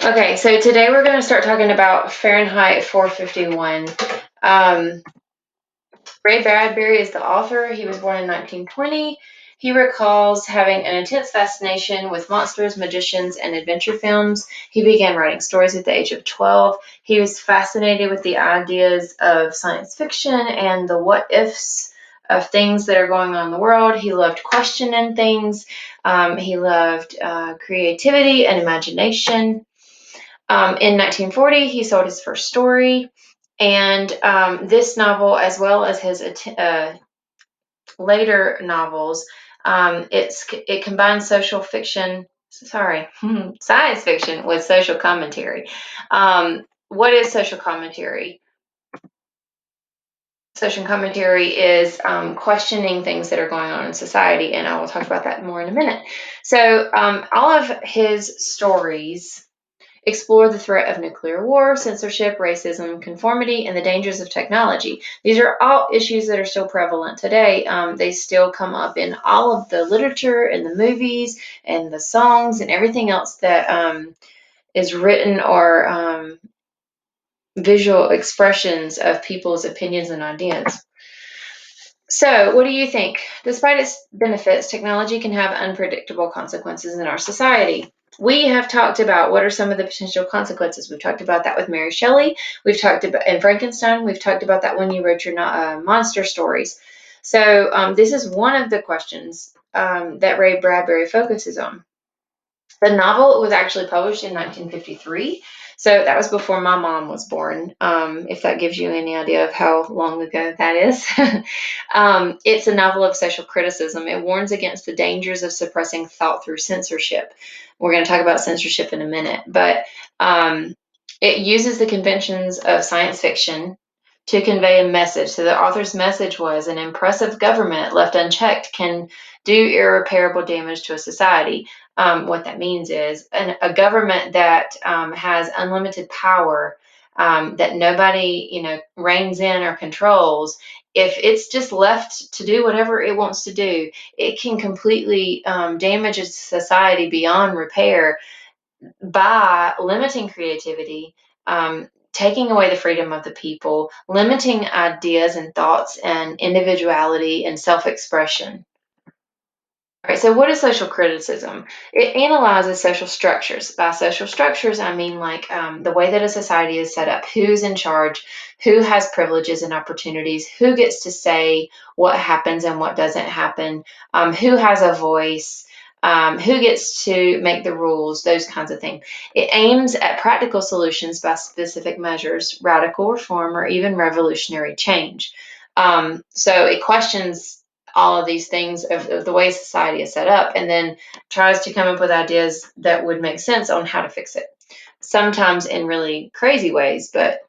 Okay, so today we're going to start talking about Fahrenheit 451. Um, Ray Bradbury is the author. He was born in 1920. He recalls having an intense fascination with monsters, magicians, and adventure films. He began writing stories at the age of 12. He was fascinated with the ideas of science fiction and the what ifs of things that are going on in the world. He loved questioning things. He loved creativity and imagination. In 1940, he sold his first story, and this novel, as well as his later novels, it combines science fiction with social commentary. What is social commentary? Social commentary is questioning things that are going on in society, and I will talk about that more in a minute. So, all of his stories explore the threat of nuclear war, censorship, racism, conformity, and the dangers of technology. These are all issues that are still prevalent today. They still come up in all of the literature and the movies and the songs and everything else that is written or visual expressions of people's opinions and ideas. So, what do you think? Despite its benefits, technology can have unpredictable consequences in our society. We have talked about what are some of the potential consequences. We've talked about that with Mary Shelley. We've talked about in Frankenstein. We've talked about that when you wrote your monster stories. So, this is one of the questions that Ray Bradbury focuses on. The novel was actually published in 1953, so that was before my mom was born, if that gives you any idea of how long ago that is. It's a novel of social criticism. It warns against the dangers of suppressing thought through censorship. We're going to talk about censorship in a minute, but it uses the conventions of science fiction to convey a message. So the author's message was an impressive government left unchecked can do irreparable damage to a society. What that means is a government that has unlimited power, that nobody, reins in or controls. If it's just left to do whatever it wants to do, it can completely damage a society beyond repair by limiting creativity, taking away the freedom of the people, limiting ideas and thoughts and individuality and self-expression. All right, so what is social criticism? It analyzes social structures. By social structures, I mean like the way that a society is set up, who's in charge, who has privileges and opportunities, who gets to say what happens and what doesn't happen, who has a voice, who gets to make the rules, those kinds of things. It aims at practical solutions by specific measures, radical reform, or even revolutionary change. So it questions all of these things of the way society is set up and then tries to come up with ideas that would make sense on how to fix it. Sometimes in really crazy ways, but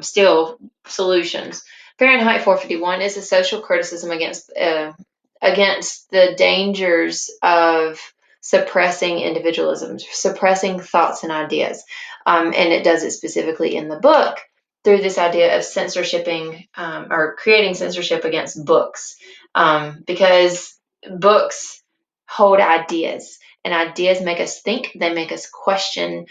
still solutions. Fahrenheit 451 is a social criticism against the dangers of suppressing individualism, suppressing thoughts and ideas. And it does it specifically in the book through this idea of censorshiping or creating censorship against books, because books hold ideas. And ideas make us think, they make us question.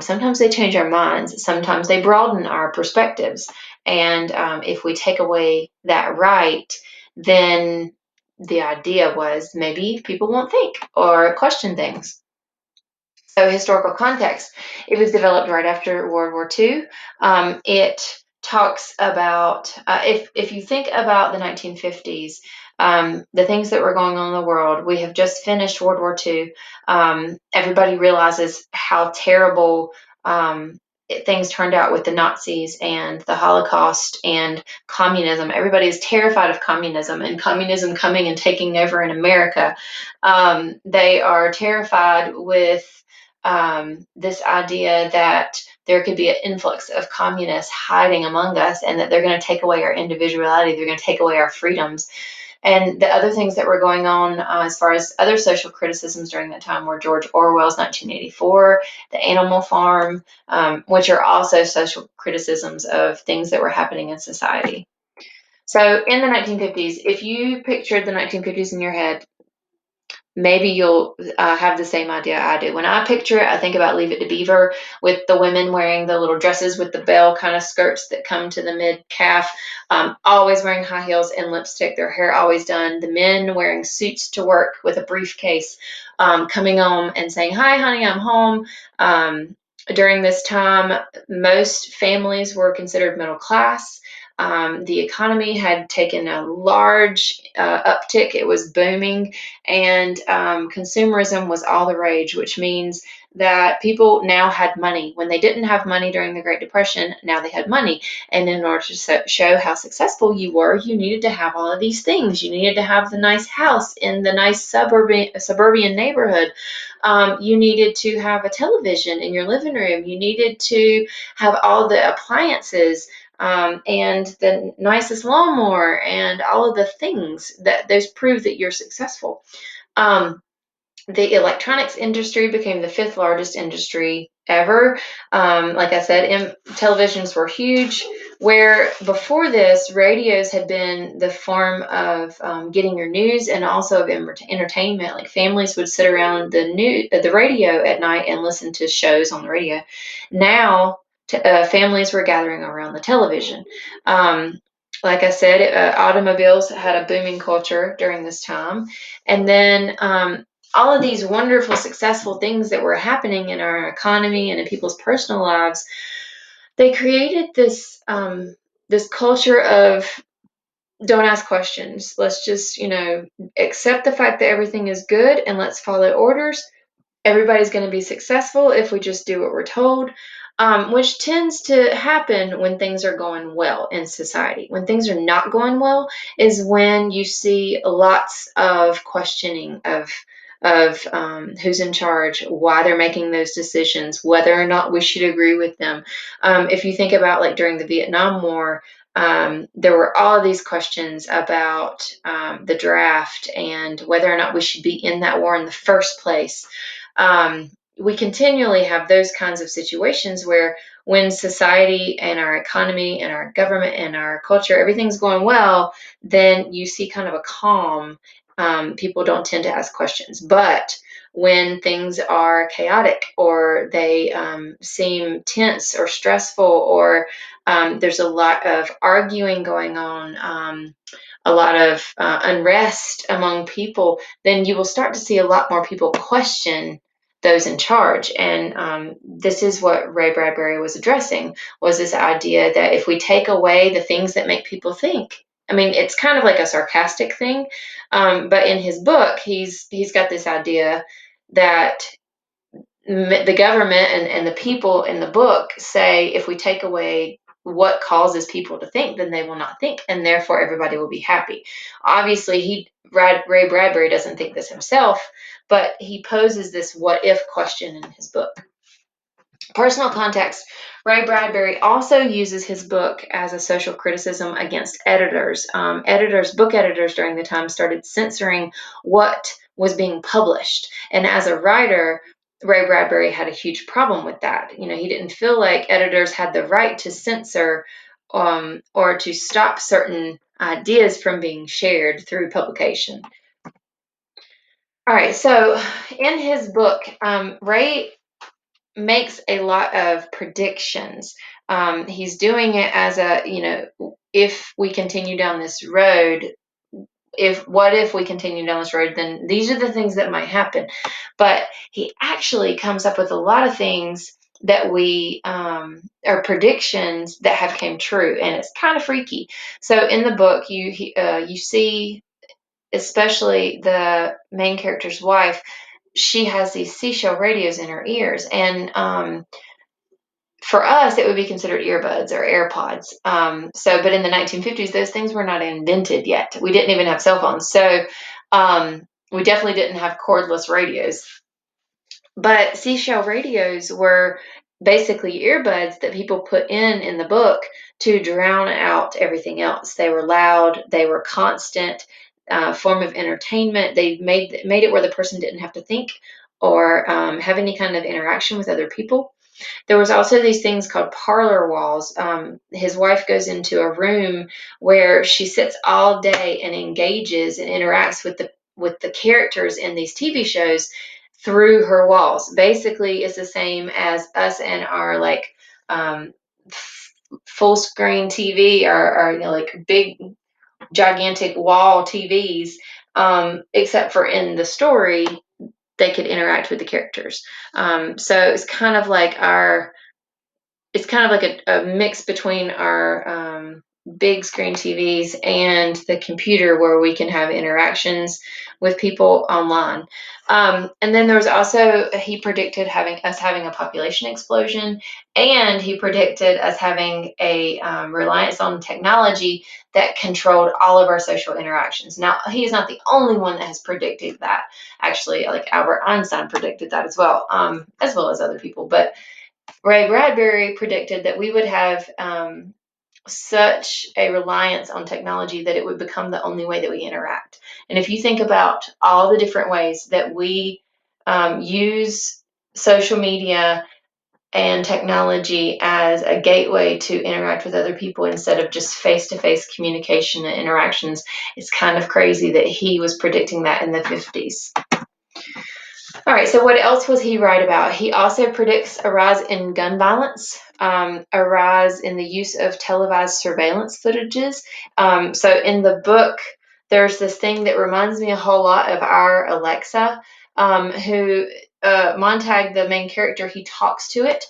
Sometimes they change our minds, sometimes they broaden our perspectives. And if we take away that right, then the idea was maybe people won't think or question things. So, historical context. It was developed right after World War II. It talks about, if you think about the 1950s, the things that were going on in the world, we have just finished World War II. Everybody realizes how terrible things turned out with the Nazis and the Holocaust and communism. Everybody is terrified of communism and communism coming and taking over in America. They are terrified with this idea that there could be an influx of communists hiding among us and that they're going to take away our individuality, they're going to take away our freedoms. And the other things that were going on as far as other social criticisms during that time were George Orwell's 1984, The Animal Farm, which are also social criticisms of things that were happening in society. So in the 1950s, if you pictured the 1950s in your head, maybe you'll have the same idea I do. When I picture it, I think about Leave It to Beaver with the women wearing the little dresses with the bell kind of skirts that come to the mid calf, always wearing high heels and lipstick, their hair always done. The men wearing suits to work with a briefcase, coming home and saying, "Hi, honey, I'm home." During this time, most families were considered middle class. The economy had taken a large uptick. It was booming, and consumerism was all the rage, which means that people now had money. When they didn't have money during the Great Depression, now they had money. And in order to show how successful you were, you needed to have all of these things. You needed to have the nice house in the nice suburban neighborhood. You needed to have a television in your living room. You needed to have all the appliances, and the nicest lawnmower and all of the things that those prove that you're successful. Um, the electronics industry became the fifth largest industry ever. Like I said, televisions were huge. Where before this, radios had been the form of getting your news and also of entertainment. Like families would sit around the radio at night and listen to shows on the radio. Now, families were gathering around the television. Like I said, automobiles had a booming culture during this time. And then all of these wonderful, successful things that were happening in our economy and in people's personal lives, they created this culture of don't ask questions. Let's just, accept the fact that everything is good and let's follow orders. Everybody's going to be successful if we just do what we're told, which tends to happen when things are going well in society. When things are not going well is when you see lots of questioning of who's in charge, why they're making those decisions, whether or not we should agree with them. If you think about like during the Vietnam War, there were all of these questions about the draft and whether or not we should be in that war in the first place. We continually have those kinds of situations where when society and our economy and our government and our culture, everything's going well, then you see kind of a calm. People don't tend to ask questions. But when things are chaotic or they seem tense or stressful or there's a lot of arguing going on, a lot of unrest among people, then you will start to see a lot more people question those in charge. And this is what Ray Bradbury was addressing, was this idea that if we take away the things that make people think, I mean, it's kind of like a sarcastic thing, but in his book, he's got this idea that the government and the people in the book say if we take away what causes people to think, then they will not think, and therefore everybody will be happy. Obviously, Ray Bradbury doesn't think this himself, but he poses this what if question in his book. Personal context. Ray Bradbury also uses his book as a social criticism against editors. Book editors during the time started censoring what was being published. And as a writer, Ray Bradbury had a huge problem with that. He didn't feel like editors had the right to censor or to stop certain ideas from being shared through publication. All right, so in his book, Ray makes a lot of predictions. He's doing it as if we continue down this road, what if we continue down this road, then these are the things that might happen. But he actually comes up with a lot of things that we are predictions that have came true, and it's kind of freaky. So in the book, you see, especially the main character's wife, she has these seashell radios in her ears, and for us, it would be considered earbuds or AirPods. But in the 1950s, those things were not invented yet. We didn't even have cell phones. So we definitely didn't have cordless radios. But seashell radios were basically earbuds that people put in the book to drown out everything else. They were loud, they were constant form of entertainment. They made it where the person didn't have to think or have any kind of interaction with other people. There was also these things called parlor walls. His wife goes into a room where she sits all day and engages and interacts with with the characters in these TV shows through her walls. Basically, it's the same as us and our like full screen TV or like big gigantic wall TVs, except for in the story they could interact with the characters. So it's kind of like a mix between our big screen TVs and the computer where we can have interactions with people online. And then there was also, he predicted having a population explosion, and he predicted us having a reliance on technology that controlled all of our social interactions. Now, he is not the only one that has predicted that. Actually, like Albert Einstein predicted that as well as other people. But Ray Bradbury predicted that we would have such a reliance on technology that it would become the only way that we interact. And if you think about all the different ways that we use social media and technology as a gateway to interact with other people instead of just face-to-face communication and interactions, it's kind of crazy that he was predicting that in the 50s. All right, so what else was he right about? He also predicts a rise in gun violence, a rise in the use of televised surveillance footages. So in the book, there's this thing that reminds me a whole lot of our Alexa, who Montag, the main character, he talks to it.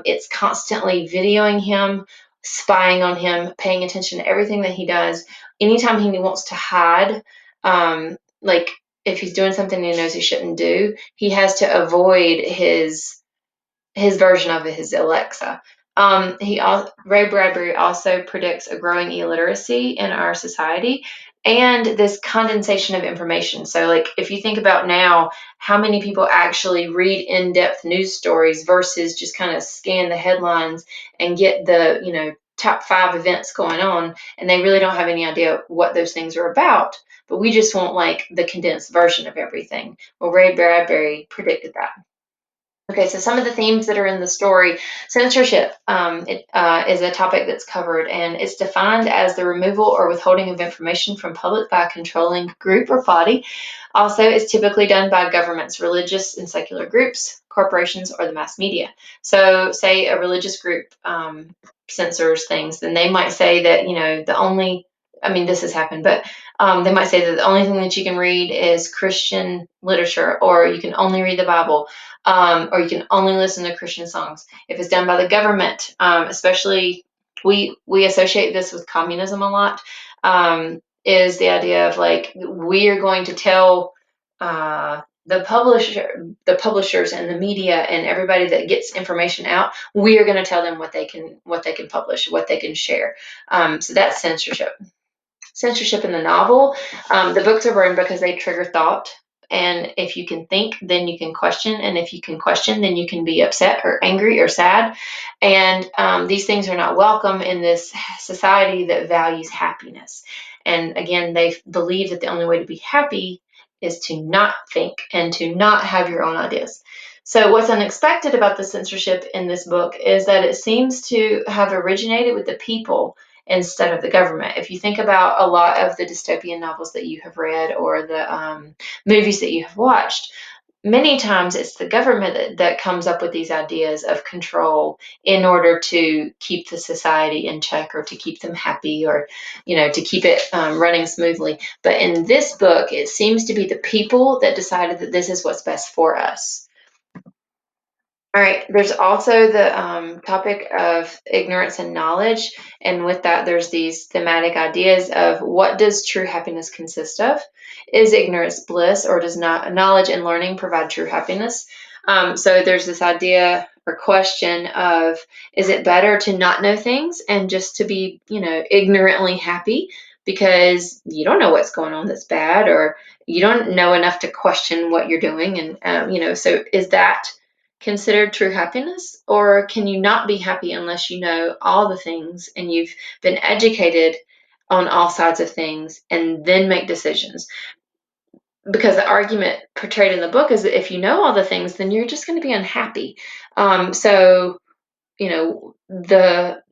It's constantly videoing him, spying on him, paying attention to everything that he does. Anytime he wants to hide, like if he's doing something he knows he shouldn't do, he has to avoid his version of his Alexa. Ray Bradbury also predicts a growing illiteracy in our society and this condensation of information. So, like if you think about now, how many people actually read in-depth news stories versus just kind of scan the headlines and get the top 5 events going on, and they really don't have any idea what those things are about. But we just want like the condensed version of everything. Well, Ray Bradbury predicted that. Okay, so some of the themes that are in the story, censorship is a topic that's covered, and it's defined as the removal or withholding of information from public by a controlling group or body. Also, it's typically done by governments, religious and secular groups, corporations, or the mass media. So, say a religious group censors things, then they might say that, this has happened, but they might say that the only thing that you can read is Christian literature, or you can only read the Bible, or you can only listen to Christian songs. If it's done by the government, especially we associate this with communism a lot, is the idea of like we are going to tell the publishers and the media and everybody that gets information out, we are going to tell them what they can publish, what they can share. So that's censorship. Censorship in the novel. The books are burned because they trigger thought. And if you can think, then you can question. And if you can question, then you can be upset or angry or sad. And these things are not welcome in this society that values happiness. And again, they believe that the only way to be happy is to not think and to not have your own ideas. So what's unexpected about the censorship in this book is that it seems to have originated with the people instead of the government. If you think about a lot of the dystopian novels that you have read or the movies that you have watched, many times it's the government that comes up with these ideas of control in order to keep the society in check or to keep them happy or, to keep it running smoothly. But in this book, it seems to be the people that decided that this is what's best for us. All right, there's also the topic of ignorance and knowledge. And with that, there's these thematic ideas of what does true happiness consist of? Is ignorance bliss, or does not knowledge and learning provide true happiness? So there's this idea or question of, is it better to not know things and just to be, ignorantly happy because you don't know what's going on that's bad, or you don't know enough to question what you're doing? And, so is that considered true happiness? Or can you not be happy unless you know all the things and you've been educated on all sides of things and then make decisions? Because the argument portrayed in the book is that if you know all the things, then you're just going to be unhappy. So, the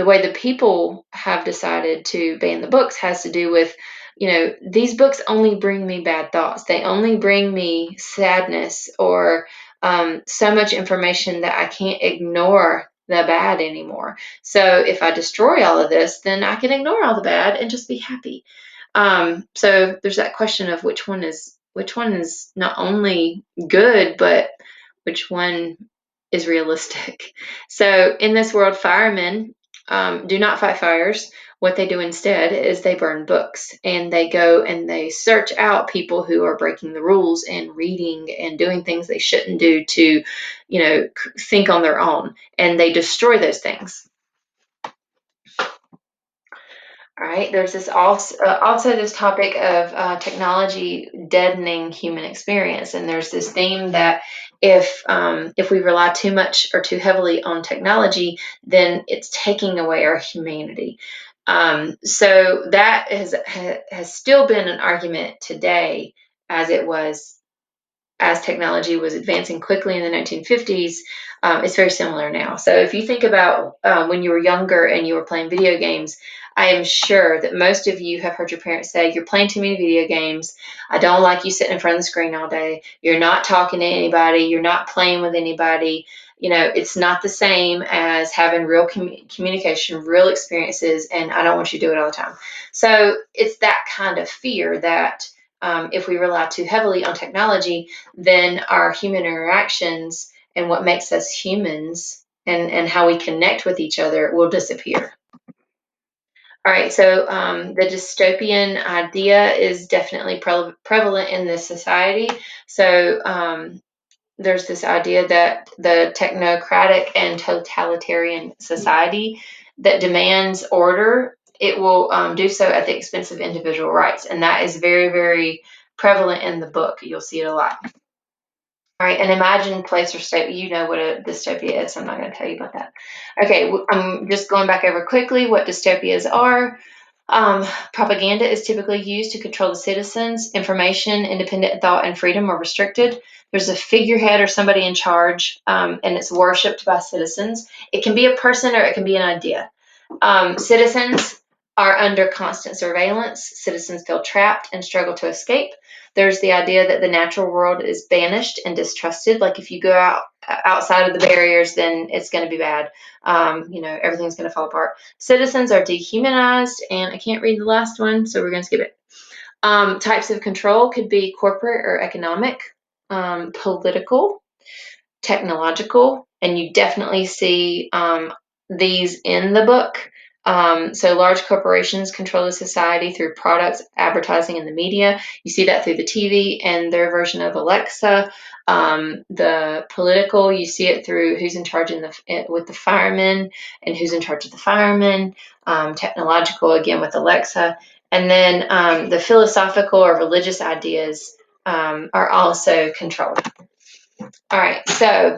way the people have decided to ban the books has to do with these books only bring me bad thoughts. They only bring me sadness or so much information that I can't ignore the bad anymore. So if I destroy all of this, then I can ignore all the bad and just be happy. So there's that question of which one is not only good, but which one is realistic. So in this world, firemen do not fight fires. What they do instead is they burn books, and they go and they search out people who are breaking the rules and reading and doing things they shouldn't do to, think on their own, and they destroy those things. All right, there's this also this topic of technology deadening human experience, and there's this theme that if we rely too much or too heavily on technology, then it's taking away our humanity. So that has still been an argument today, as it was as technology was advancing quickly in the 1950s. It's very similar now. So if you think about when you were younger and you were playing video games, I am sure that most of you have heard your parents say, "You're playing too many video games. I don't like you sitting in front of the screen all day. You're not talking to anybody. You're not playing with anybody. It's not the same as having real communication, real experiences, and I don't want you to do it all the time." So it's that kind of fear that if we rely too heavily on technology, then our human interactions and what makes us humans and how we connect with each other will disappear. All right, so the dystopian idea is definitely prevalent in this society. So there's this idea that the technocratic and totalitarian society that demands order, it will do so at the expense of individual rights. And that is very, very prevalent in the book. You'll see it a lot. All right, an imagined place or state, you know what a dystopia is, so I'm not going to tell you about that. Okay, I'm just going back over quickly what dystopias are. Propaganda is typically used to control the citizens. Information, independent thought, and freedom are restricted. There's a figurehead or somebody in charge, and it's worshipped by citizens. It can be a person or it can be an idea. Citizens are under constant surveillance. Citizens feel trapped and struggle to escape. There's the idea that the natural world is banished and distrusted. Like if you go outside of the barriers, then it's going to be bad. Everything's going to fall apart. Citizens are dehumanized, and I can't read the last one, so we're going to skip it. Types of control could be corporate or economic, political, technological, and you definitely see these in the book. So large corporations control the society through products, advertising, and the media. You see that through the TV and their version of Alexa. The political, you see it through who's in charge with the firemen and who's in charge of the firemen. Technological, again, with Alexa. And then the philosophical or religious ideas are also controlled. All right, so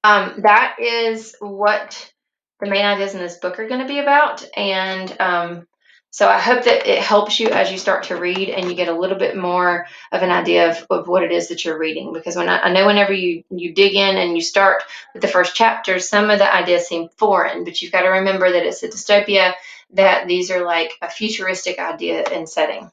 that is what the main ideas in this book are going to be about. And so I hope that it helps you as you start to read and you get a little bit more of an idea of what it is that you're reading. Because I know whenever you dig in and you start with the first chapter, some of the ideas seem foreign, but you've got to remember that it's a dystopia, that these are like a futuristic idea and setting.